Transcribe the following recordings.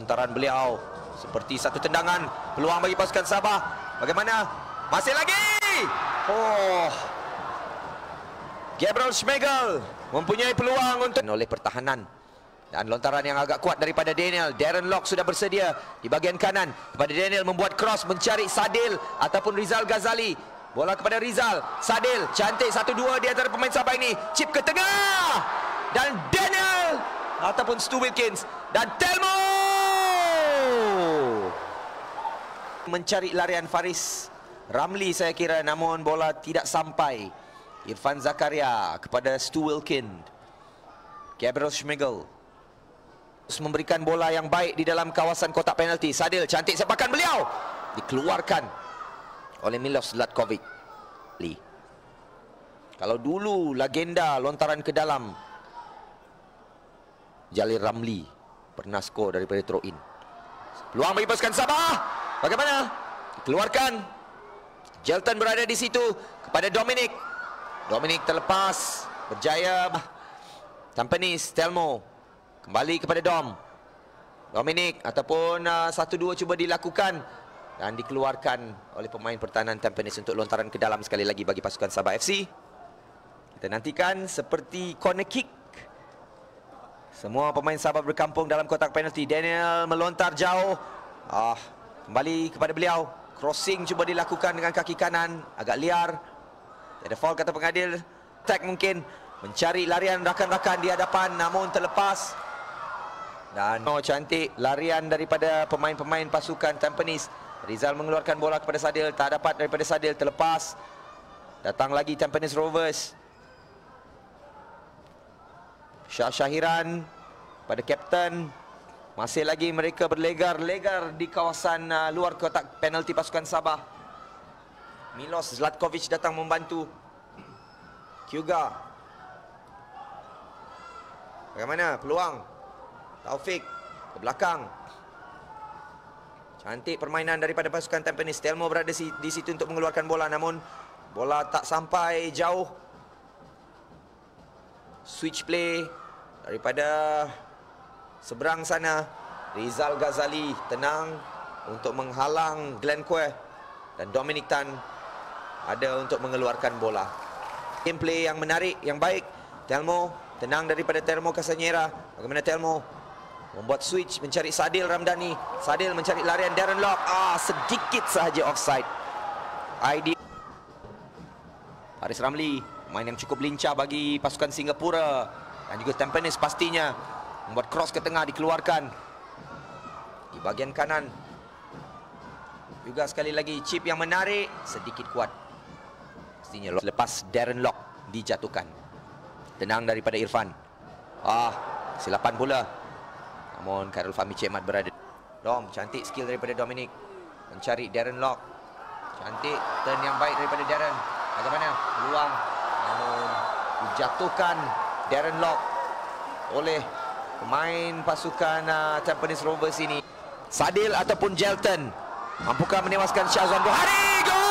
lontaran beliau seperti satu tendangan. Peluang bagi pasukan Sabah. Bagaimana? Masih lagi. Oh. Gabriel Schmeichel mempunyai peluang untuk oleh pertahanan. Dan lontaran yang agak kuat daripada Daniel. Darren Lock sudah bersedia di bahagian kanan. Kepada Daniel membuat cross mencari Sadil ataupun Rizal Ghazali. Bola kepada Rizal. Sadil cantik 1-2 di antara pemain Sabah ini. Chip ke tengah. Dan Daniel ataupun Stu Wilkins. Dan Telmo mencari larian Faris Ramli saya kira, namun bola tidak sampai. Irfan Zakaria kepada Stu Wilkins. Gabriel Schmeichel memberikan bola yang baik di dalam kawasan kotak penalti. Sadil cantik sepakan beliau. Dikeluarkan oleh Milos Zlatkovic. Kalau dulu legenda lontaran ke dalam, Jalil Ramli pernah skor daripada throw in. Peluang bagi pasukan Sabah. Bagaimana? Dikeluarkan. Jelton berada di situ kepada Dominic. Dominic terlepas. Berjaya. Tampines, Telmo. Kembali kepada Dom. Dominic ataupun 1-2 cuba dilakukan. Dan dikeluarkan oleh pemain pertahanan Tampines untuk lontaran ke dalam sekali lagi bagi pasukan Sabah FC. Kita nantikan seperti corner kick. Semua pemain Sabah berkampung dalam kotak penalti. Daniel melontar jauh. Kembali kepada beliau. Crossing cuba dilakukan dengan kaki kanan. Agak liar. Ada foul kata pengadil. Tag mungkin. Mencari larian rakan-rakan di hadapan, namun terlepas. Dan cantik larian daripada pemain-pemain pasukan Tampines. Rizal mengeluarkan bola kepada Sadil. Tak dapat daripada Sadil. Terlepas. Datang lagi Tampines Rovers. Syah Syahiran pada kapten. Masih lagi mereka berlegar-legar di kawasan luar kotak penalti pasukan Sabah. Milos Zlatkovic datang membantu. Kyuga. Bagaimana peluang? Taufik ke belakang. Cantik permainan daripada pasukan Tampines. Telmo berada di situ untuk mengeluarkan bola, namun bola tak sampai jauh. Switch play daripada seberang sana. Rizal Ghazali tenang untuk menghalang Glenn Quay. Dan Dominic Tan ada untuk mengeluarkan bola. Gameplay yang menarik, yang baik. Telmo tenang daripada Telmo Kasanyera. Bagaimana Telmo membuat switch mencari Sadil Ramdhani. Sadil mencari larian Darren Lock. Sedikit sahaja offside. ID Faris Ramli, pemain yang cukup lincah bagi pasukan Singapura dan juga Tampines pastinya. Membuat cross ke tengah, dikeluarkan di bahagian kanan. Juga sekali lagi chip yang menarik, sedikit kuat. Pastinya lepas Darren Lock dijatuhkan. Tenang daripada Irfan. Silapan pula. Namun Khairul Fahmi Cik Mat berada. Dom, cantik skill daripada Dominic. Mencari Darren Lock. Cantik turn yang baik daripada Darren. Bagaimana? Peluang. Namun dijatuhkan Darren Lock oleh pemain pasukan Tampines Rovers ini. Sadil ataupun Jelton. Mampukah menewaskan Syazwan Buhari? Gol!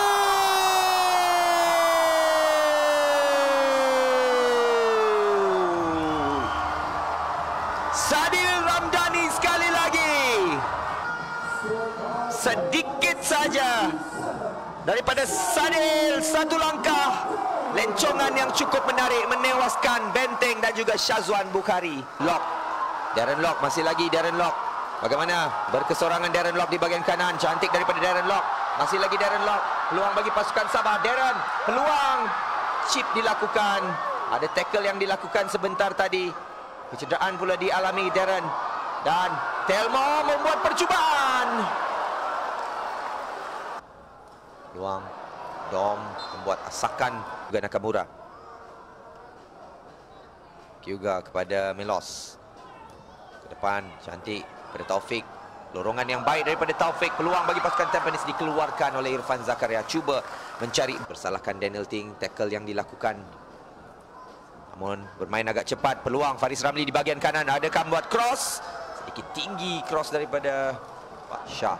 Sadil Ramdhani sekali lagi. Sedikit saja daripada Sadil, satu langkah. Lencongan yang cukup menarik menewaskan Benteng dan juga Syazwan Bukhari. Lock. Darren Lock, masih lagi Darren Lock. Bagaimana? Berkesorangan Darren Lock di bahagian kanan. Cantik daripada Darren Lock. Masih lagi Darren Lock. Peluang bagi pasukan Sabah. Darren, peluang. Chip dilakukan. Ada tackle yang dilakukan sebentar tadi. Kecederaan pula dialami Darren. Dan Telmo membuat percubaan. Peluang. Dom membuat asakan juga Nakamura. Kyuga kepada Milos. Ke depan, cantik pada Taufik. Lorongan yang baik daripada Taufik. Peluang bagi pasukan Tampines dikeluarkan oleh Irfan Zakaria. Cuba mencari. Bersalahkan Daniel Ting. Tackle yang dilakukan. Namun bermain agak cepat. Peluang Faris Ramli di bahagian kanan. Adakah membuat cross? Sedikit tinggi cross daripada Pak Shah.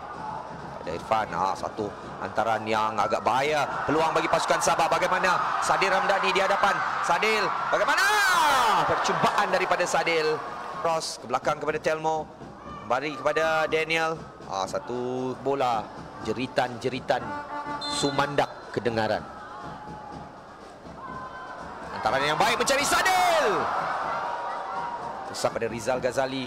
Irfan, satu antaran yang agak bahaya. Peluang bagi pasukan Sabah. Bagaimana? Sadil Ramdhani di hadapan. Sadil, bagaimana? Percubaan daripada Sadil. Cross ke belakang kepada Telmo. Kembali kepada Daniel. Satu bola, jeritan-jeritan sumandak kedengaran. Antaran yang baik mencari Sadil. Tersap pada Rizal Ghazali.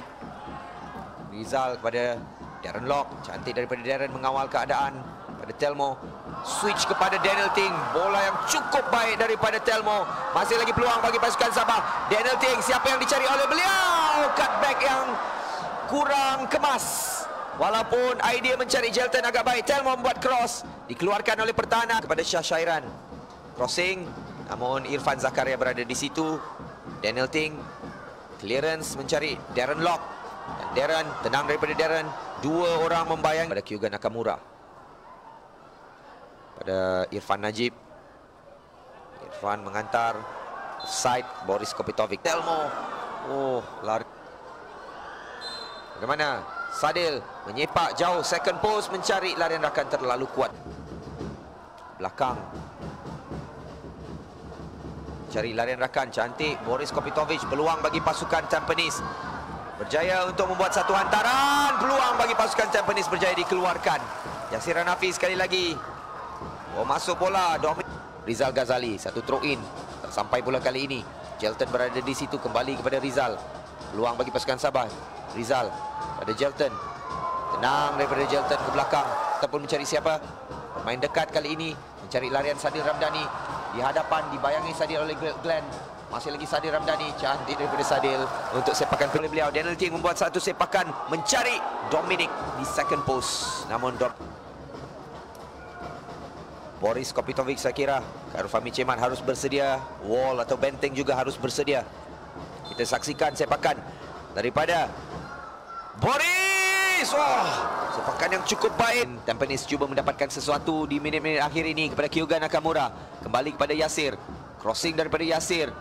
Rizal kepada Darren Lock. Cantik daripada Darren mengawal keadaan. Pada Telmo. Switch kepada Daniel Ting. Bola yang cukup baik daripada Telmo. Masih lagi peluang bagi pasukan Sabah. Daniel Ting, siapa yang dicari oleh beliau? Cutback yang kurang kemas. Walaupun idea mencari Jelton agak baik. Telmo membuat cross. Dikeluarkan oleh pertahanan kepada Shah Syairan. Crossing. Namun Irfan Zakaria berada di situ. Daniel Ting. Clearance mencari Darren Lock. Dan Darren, tenang daripada Darren. Dua orang membayang pada Kyuga Nakamura. Pada Irfan Najib. Irfan mengantar. Side Boris Kopitovic. Telmo. Lari. Bagaimana? Sadil menyepak jauh. Second post mencari larian rakan terlalu kuat. Belakang. Cari larian rakan. Cantik. Boris Kopitovic. Peluang bagi pasukan Tampines. Berjaya untuk membuat satu hantaran. Peluang bagi pasukan Tampines berjaya dikeluarkan. Yasir Hanafi sekali lagi. Masuk bola. Rizal Ghazali. Satu throw in. Sampai bola kali ini. Jelton berada di situ. Kembali kepada Rizal. Peluang bagi pasukan Sabah. Rizal pada Jelton. Tenang daripada Jelton ke belakang. Ataupun mencari siapa? Pemain dekat kali ini. Mencari larian Sadil Ramdhani. Di hadapan dibayangi Sadil oleh Glenn. Masih lagi Sadil Ramdhani. Cantik daripada Sadil. Untuk sepakan oleh beliau. Daniel Ting membuat satu sepakan. Mencari Dominic di second post. Namun Boris Kopitovic saya kira. Khairul Fahmi Cemat harus bersedia. Wall atau benteng juga harus bersedia. Kita saksikan sepakan daripada Boris. Sepakan yang cukup baik. Tampines cuba mendapatkan sesuatu di minit-minit akhir ini kepada Kyuga Nakamura. Kembali kepada Yasir. Crossing daripada Yasir.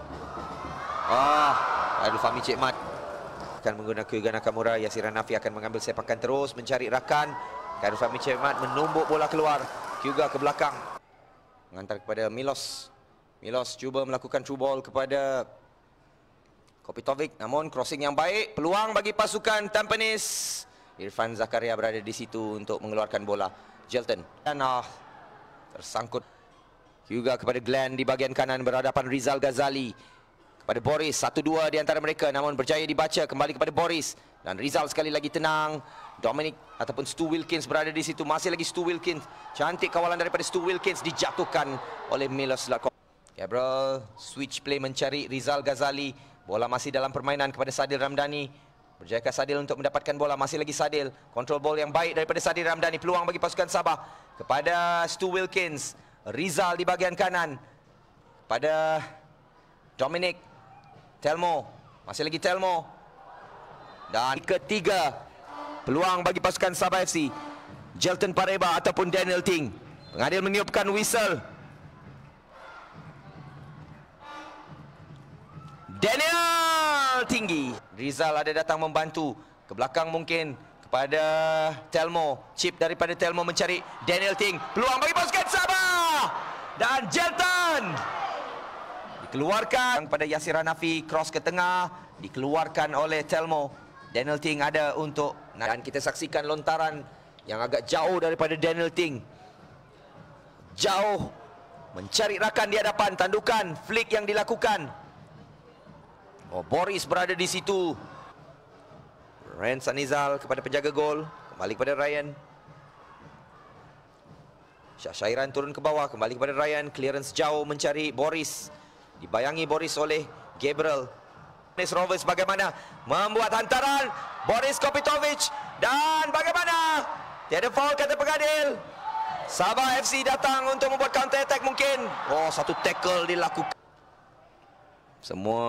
Khairul Fahmi Cemat akan menggunakan Kyuga Nakamura. Yasir Hanafi akan mengambil sepakan terus mencari rakan. Khairul Fahmi Cemat menumbuk bola keluar. Kyuga ke belakang. Mengantar kepada Milos. Milos cuba melakukan true ball kepada Kopitovic. Namun crossing yang baik. Peluang bagi pasukan Tampines. Irfan Zakaria berada di situ untuk mengeluarkan bola. Jelton. Dan tersangkut. Kyuga kepada Glenn di bahagian kanan. Berhadapan Rizal Ghazali. Kepada Boris. 1-2 di antara mereka. Namun berjaya dibaca. Kembali kepada Boris. Dan Rizal sekali lagi tenang. Dominic ataupun Stu Wilkins berada di situ. Masih lagi Stu Wilkins. Cantik kawalan daripada Stu Wilkins. Dijatuhkan oleh Milos Lakov. Gabriel switch play mencari Rizal Ghazali. Bola masih dalam permainan kepada Sadil Ramdhani. Berjayakah Sadil untuk mendapatkan bola? Masih lagi Sadil. Kontrol bola yang baik daripada Sadil Ramdhani. Peluang bagi pasukan Sabah. Kepada Stu Wilkins. Rizal di bahagian kanan. Pada Dominic. Telmo. Masih lagi Telmo. Dan ketiga. Peluang bagi pasukan Sabah FC. Jelton Pareba ataupun Daniel Ting. Pengadil meniupkan whistle. Daniel tinggi. Rizal ada datang membantu. Ke belakang mungkin kepada Telmo. Chip daripada Telmo mencari Daniel Ting. Peluang bagi pasukan Sabah. Dan Jelton. Dikeluarkan pada Yasir Hanafi. Cross ke tengah. Dikeluarkan oleh Telmo. Daniel Ting ada untuk. Dan kita saksikan lontaran yang agak jauh daripada Daniel Ting. Jauh. Mencari rakan di hadapan. Tandukan. Flick yang dilakukan. Boris berada di situ. Ryan Sanizal kepada penjaga gol. Kembali kepada Ryan. Shah Syairan turun ke bawah. Kembali kepada Ryan. Clearance jauh mencari Boris. Dibayangi Boris oleh Gabriel. Rovers bagaimana? Membuat hantaran. Boris Kopitovic. Dan bagaimana? Tiada foul kata pengadil. Sabah FC datang untuk membuat counter attack mungkin. Satu tackle dilakukan. Semua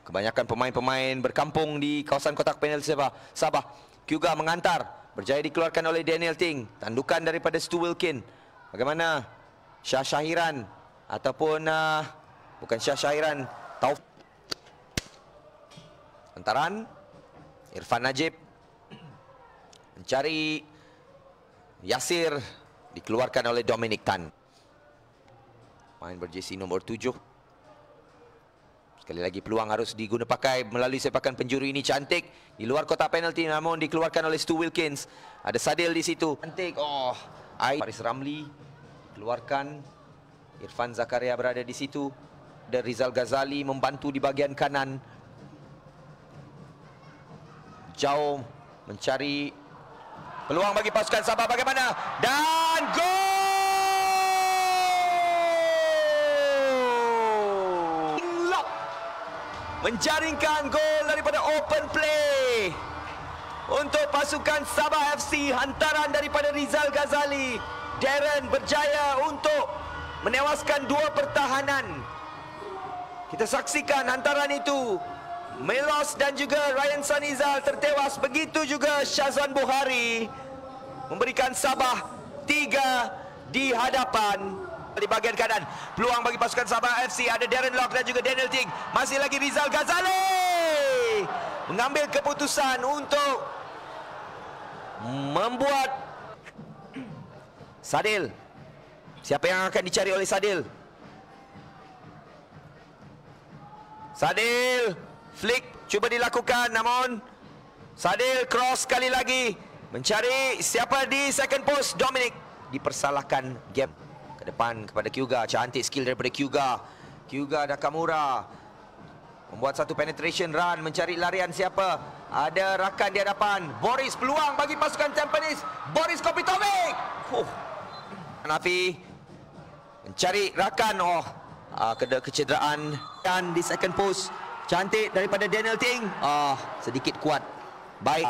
kebanyakan pemain-pemain berkampung di kawasan kotak penalti Sabah. Kyuga mengantar. Berjaya dikeluarkan oleh Daniel Ting. Tandukan daripada Stu Wilkins. Bagaimana? Shah Syahiran. Ataupun bukan Shah Syahiran. Taufik. Hantaran. Irfan Najib. Mencari Yasir. Dikeluarkan oleh Dominic Tan. Main berjersey nombor 7. Sekali lagi peluang harus diguna pakai melalui sepakan penjuru ini. Cantik di luar kotak penalti, namun dikeluarkan oleh Stu Wilkins. Ada Sadil di situ. Cantik. Faris Ramli keluarkan. Irfan Zakaria berada di situ. Dan Rizal Ghazali membantu di bahagian kanan. Jauh mencari peluang bagi pasukan Sabah. Bagaimana? Dan gol! Menjaringkan gol daripada open play untuk pasukan Sabah FC. Hantaran daripada Rizal Ghazali. Darren berjaya untuk menewaskan dua pertahanan. Kita saksikan hantaran itu. Melos dan juga Ryan Sanizal tertewas. Begitu juga Syazwan Buhari memberikan Sabah 3 di hadapan. Di bahagian kanan, peluang bagi pasukan Sabah FC. Ada Darren Lock dan juga Daniel Ting. Masih lagi Rizal Ghazali mengambil keputusan untuk membuat Sadil. Siapa yang akan dicari oleh Sadil? Sadil flick cuba dilakukan, namun Sadil cross sekali lagi mencari siapa di second post. Dominic dipersalahkan game. Ke depan kepada Kyuga. Cantik skill daripada Kyuga. Kyuga Nakamura membuat satu penetration run, mencari larian siapa. Ada rakan di hadapan. Boris, peluang bagi pasukan Tampines. Boris Kopitovic. Hanafi mencari rakan. Kecederaan. Dan di second post. Cantik daripada Daniel Ting. Sedikit kuat. Baik.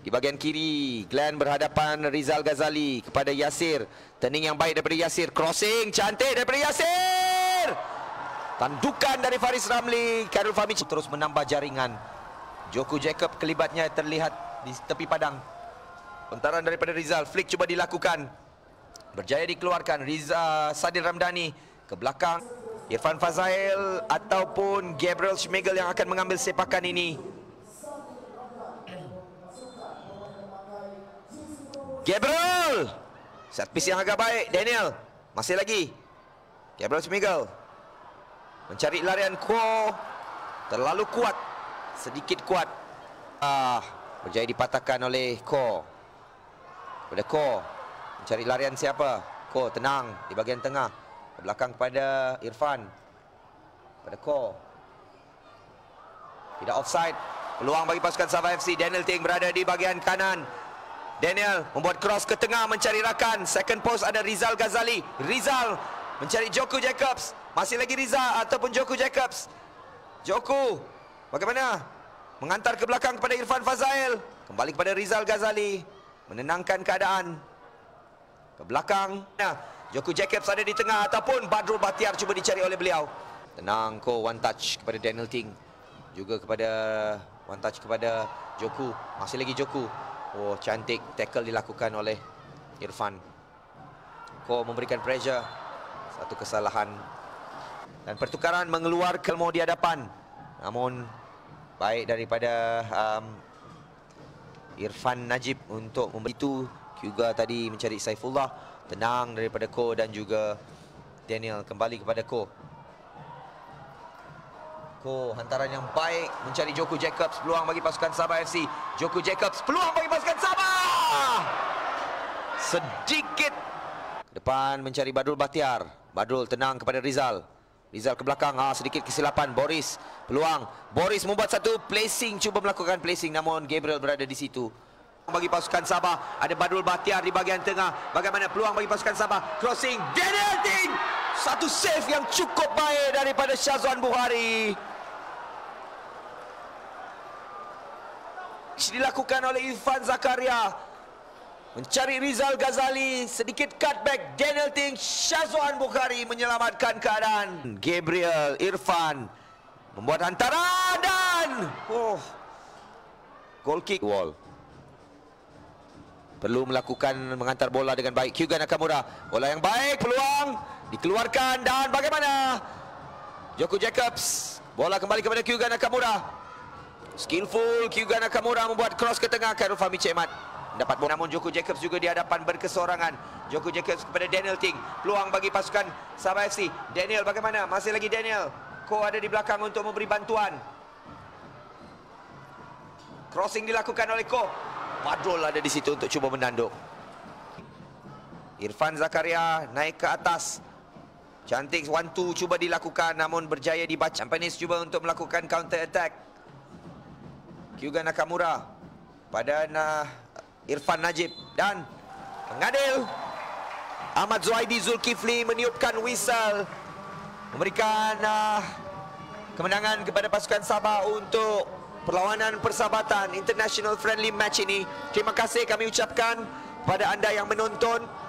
Di bahagian kiri, Glenn berhadapan Rizal Ghazali kepada Yasir. Turning yang baik daripada Yasir. Crossing cantik daripada Yasir. Tandukan dari Faris Ramli. Khairul Fahmi terus menambah jaringan. Joko Jacob kelibatnya terlihat di tepi padang. Hantaran daripada Rizal. Flick cuba dilakukan. Berjaya dikeluarkan. Sadil Ramdhani ke belakang. Irfan Fazail ataupun Gabriel Schmeichel yang akan mengambil sepakan ini. Gabriel, set piece yang agak baik. Daniel, masih lagi Gabriel Schmeichel mencari larian. Ko terlalu kuat, sedikit kuat. Berjaya dipatahkan oleh Ko. Pada Ko mencari larian siapa? Ko tenang di bahagian tengah, ke belakang kepada Irfan. Pada Ko, tidak offside. Peluang bagi pasukan Sabah FC. Daniel Ting berada di bahagian kanan. Daniel membuat cross ke tengah, mencari rakan. Second post ada Rizal Ghazali. Rizal mencari Joko Jacobs. Masih lagi Rizal ataupun Joko Jacobs. Joko bagaimana? Mengantar ke belakang kepada Irfan Fazail. Kembali kepada Rizal Ghazali, menenangkan keadaan. Ke belakang. Joko Jacobs ada di tengah ataupun Badrul Bahtiar cuba dicari oleh beliau. Tenang, Ko one touch kepada Daniel Ting. Juga kepada one touch kepada Joko. Masih lagi Joko. Cantik tackle dilakukan oleh Irfan. Ko memberikan pressure. Satu kesalahan. Dan pertukaran mengeluarkan Kelmo di hadapan. Namun baik daripada Irfan Najib untuk membantu. Kyuga tadi mencari Saifullah. Tenang daripada Ko dan juga Daniel. Kembali kepada Ko. Ko hantaran yang baik mencari Joko Jacobs. Peluang bagi pasukan Sabah FC. Joko Jacobs, peluang bagi pasukan Sabah. Sedikit ke depan mencari Badrul Bahtiar. Badrul tenang kepada Rizal. Rizal ke belakang. Sedikit kesilapan. Boris, peluang. Boris membuat satu placing, cuba melakukan placing, namun Gabriel berada di situ. Bagi pasukan Sabah ada Badrul Bahtiar di bahagian tengah. Bagaimana peluang bagi pasukan Sabah? Crossing Daniel Ting. Satu save yang cukup baik daripada Syazwan Buhari. Dilakukan oleh Irfan Zakaria. Mencari Rizal Ghazali. Sedikit cutback. Daniel Ting. Syazwan Buhari menyelamatkan keadaan. Gabriel, Irfan membuat hantaran dan goal kick. Wall perlu melakukan mengantar bola dengan baik. Kyuga Nakamura, bola yang baik, peluang dikeluarkan dan bagaimana? Joko Jacobs, bola kembali kepada Kyuga Nakamura. Skillful Kyuga Nakamura membuat cross ke tengah. Khairul Fahmi Cekmat dapat bola. Namun Joko Jacobs juga di hadapan berkesorangan. Joko Jacobs kepada Daniel Ting. Peluang bagi pasukan Sabah FC. Daniel bagaimana? Masih lagi Daniel. Ko ada di belakang untuk memberi bantuan. Crossing dilakukan oleh Ko. Padrol ada di situ untuk cuba menanduk. Irfan Zakaria naik ke atas. Cantik 1-2 cuba dilakukan namun berjaya dibaca. Champanis cuba untuk melakukan counter attack. Kyuga Nakamura pada Irfan Najib dan pengadil Ahmad Zuhaidi Zulkifli meniupkan whistle, memberikan kemenangan kepada pasukan Sabah untuk perlawanan persahabatan international friendly match ini. Terima kasih kami ucapkan kepada anda yang menonton.